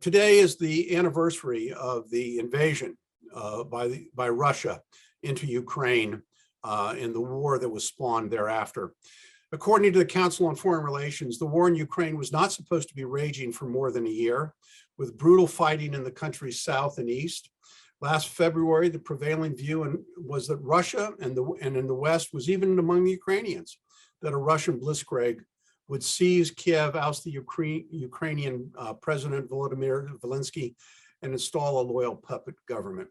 Today is the anniversary of the invasion by Russia into Ukraine and the war that was spawned thereafter. According to the Council on Foreign Relations, the war in Ukraine was not supposed to be raging for more than a year, with brutal fighting in the country's south and east. Last February, the prevailing view was that Russia and in the West was even among the Ukrainians, that a Russian blitzkrieg would seize Kiev, oust the Ukrainian President Volodymyr Zelensky, and install a loyal puppet government.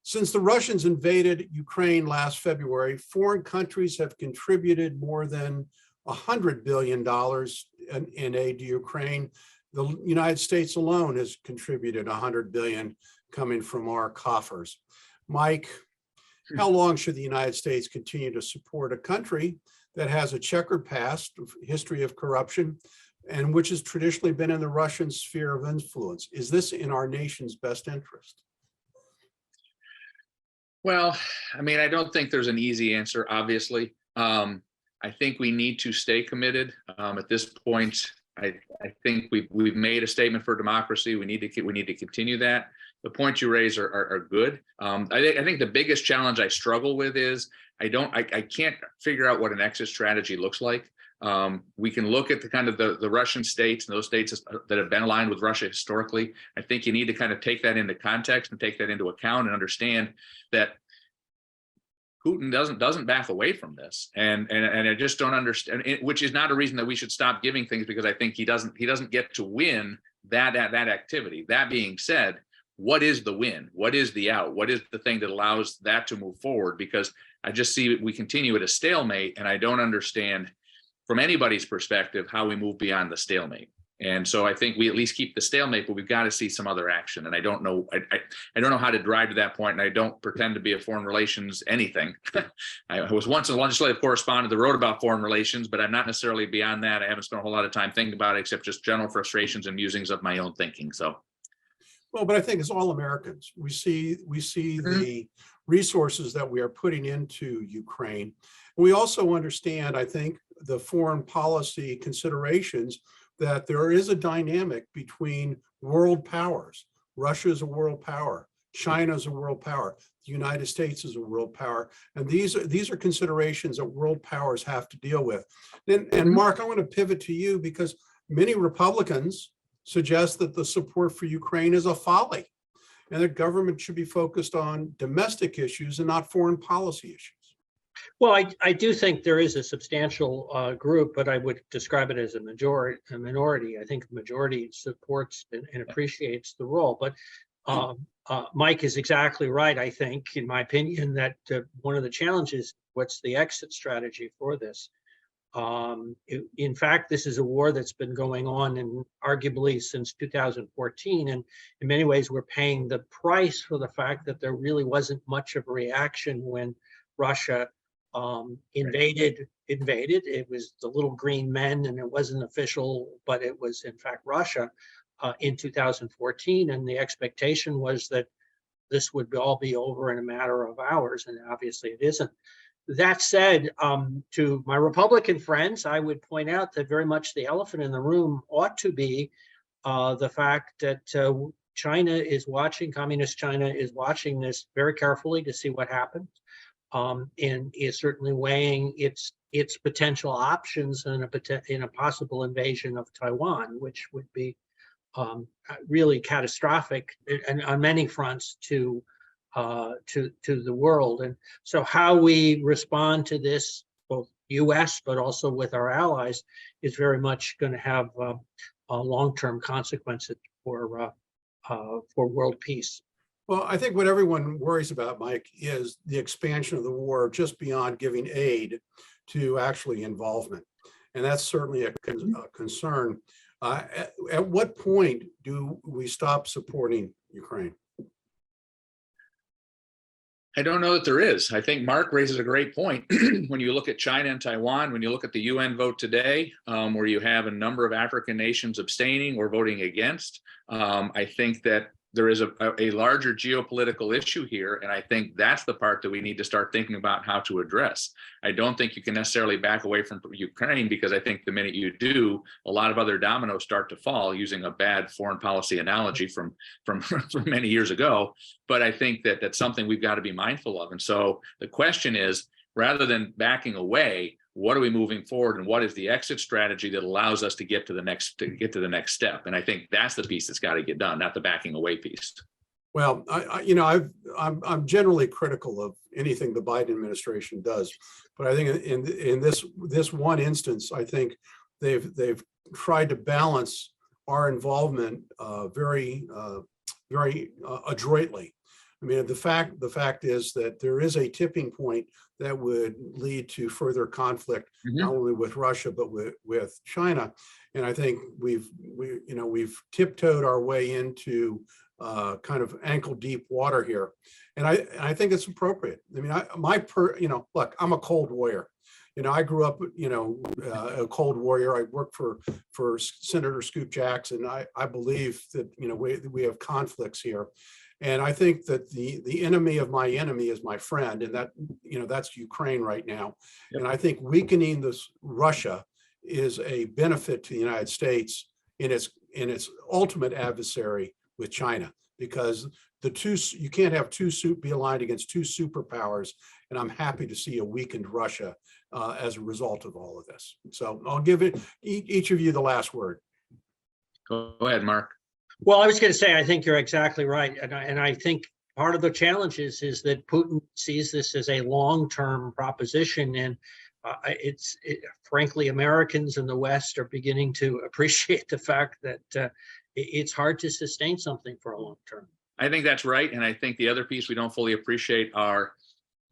Since the Russians invaded Ukraine last February, foreign countries have contributed more than $100 billion in aid to Ukraine. The United States alone has contributed $100 billion coming from our coffers. Mike, how long should the United States continue to support a country that has a checkered past, history of corruption, and which has traditionally been in the Russian sphere of influence? Is this in our nation's best interest? Well, I mean, I don't think there's an easy answer, obviously. I think we need to stay committed. At this point, I think we've made a statement for democracy. We need to continue that. The points you raise are good. I think the biggest challenge I struggle with is I can't figure out what an exit strategy looks like. We can look at the kind of the Russian states and those states that have been aligned with Russia historically. I think you need to kind of take that into context and take that into account and understand that Putin doesn't back away from this, and I just don't understand. Which is not a reason that we should stop giving things, because I think he doesn't get to win that activity. That being said, what is the win? What is the out? What is the thing that allows that to move forward? Because I just see we continue at a stalemate, and I don't understand from anybody's perspective how we move beyond the stalemate. And so I think we at least keep the stalemate, but we've got to see some other action. And I don't know how to drive to that point, and I don't pretend to be a foreign relations anything. I was once a legislative correspondent that wrote about foreign relations, but I'm not necessarily beyond that. I haven't spent a whole lot of time thinking about it, except just general frustrations and musings of my own thinking. So, well, but I think as all Americans, we see the resources that we are putting into Ukraine. We also understand, I think, the foreign policy considerations that there is a dynamic between world powers. Russia is a world power. China is a world power. The United States is a world power. And these are considerations that world powers have to deal with. And Mark, I want to pivot to you, because many Republicans suggest that the support for Ukraine is a folly, and that government should be focused on domestic issues and not foreign policy issues. Well, I do think there is a substantial group, but I would describe it as a minority. I think the majority supports and appreciates the role. But Mike is exactly right, I think, in my opinion, that one of the challenges, what's the exit strategy for this? In fact, this is a war that's been going on and arguably since 2014. And in many ways, we're paying the price for the fact that there really wasn't much of a reaction when Russia invaded. It was the little green men, and it wasn't official, but it was in fact Russia in 2014. And the expectation was that this would all be over in a matter of hours, and obviously it isn't. That said, to my Republican friends, I would point out that very much the elephant in the room ought to be the fact that China is watching, communist China is watching this very carefully to see what happens. And is certainly weighing its potential options in a possible invasion of Taiwan, which would be really catastrophic and on many fronts to the world. And so how we respond to this, both U.S. but also with our allies, is very much going to have long-term consequences for world peace. Well, I think what everyone worries about, Mike, is the expansion of the war just beyond giving aid to actually involvement. And that's certainly a concern. At what point do we stop supporting Ukraine? I don't know that there is. I think Mark raises a great point. When you look at China and Taiwan, when you look at the UN vote today, where you have a number of African nations abstaining or voting against, I think that there is a larger geopolitical issue here, and I think that's the part that we need to start thinking about how to address. I don't think you can necessarily back away from Ukraine, because I think the minute you do, a lot of other dominoes start to fall, using a bad foreign policy analogy from many years ago. But I think that that's something we've got to be mindful of. And so the question is, rather than backing away, what are we moving forward, and what is the exit strategy that allows us to get to the next step? And I think that's the piece that's got to get done, not the backing away piece. Well, I'm generally critical of anything the Biden administration does, but I think in this one instance, I think they've tried to balance our involvement very adroitly. I mean, the fact is that there is a tipping point that would lead to further conflict, not only with Russia, but with China. And I think we've tiptoed our way into kind of ankle deep water here. And I think it's appropriate. I mean, look, I'm a Cold Warrior. I grew up, a Cold Warrior. I worked for Senator Scoop Jackson. I believe that, we have conflicts here. And I think that the enemy of my enemy is my friend, and that's Ukraine right now. Yep. And I think weakening this Russia is a benefit to the United States in its ultimate adversary with China, because you can't have be aligned against two superpowers. And I'm happy to see a weakened Russia as a result of all of this. So I'll give each of you the last word. Go ahead, Mark. Well, I was going to say, I think you're exactly right. And I think part of the challenge is that Putin sees this as a long-term proposition. And frankly, Americans in the West are beginning to appreciate the fact that it's hard to sustain something for a long term. I think that's right. And I think the other piece we don't fully appreciate are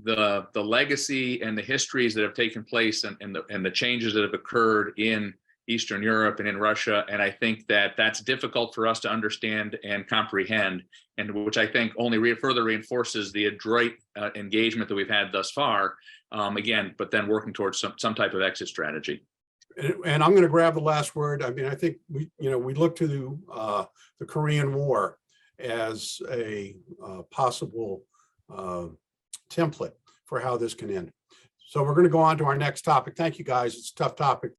the legacy and the histories that have taken place and the changes that have occurred in Eastern Europe and in Russia. And I think that that's difficult for us to understand and comprehend, and which I think only further reinforces the adroit engagement that we've had thus far. Again, but then working towards some type of exit strategy. And I'm going to grab the last word. I mean, I think we look to the Korean War as a possible template for how this can end. So we're going to go on to our next topic. Thank you, guys. It's a tough topic.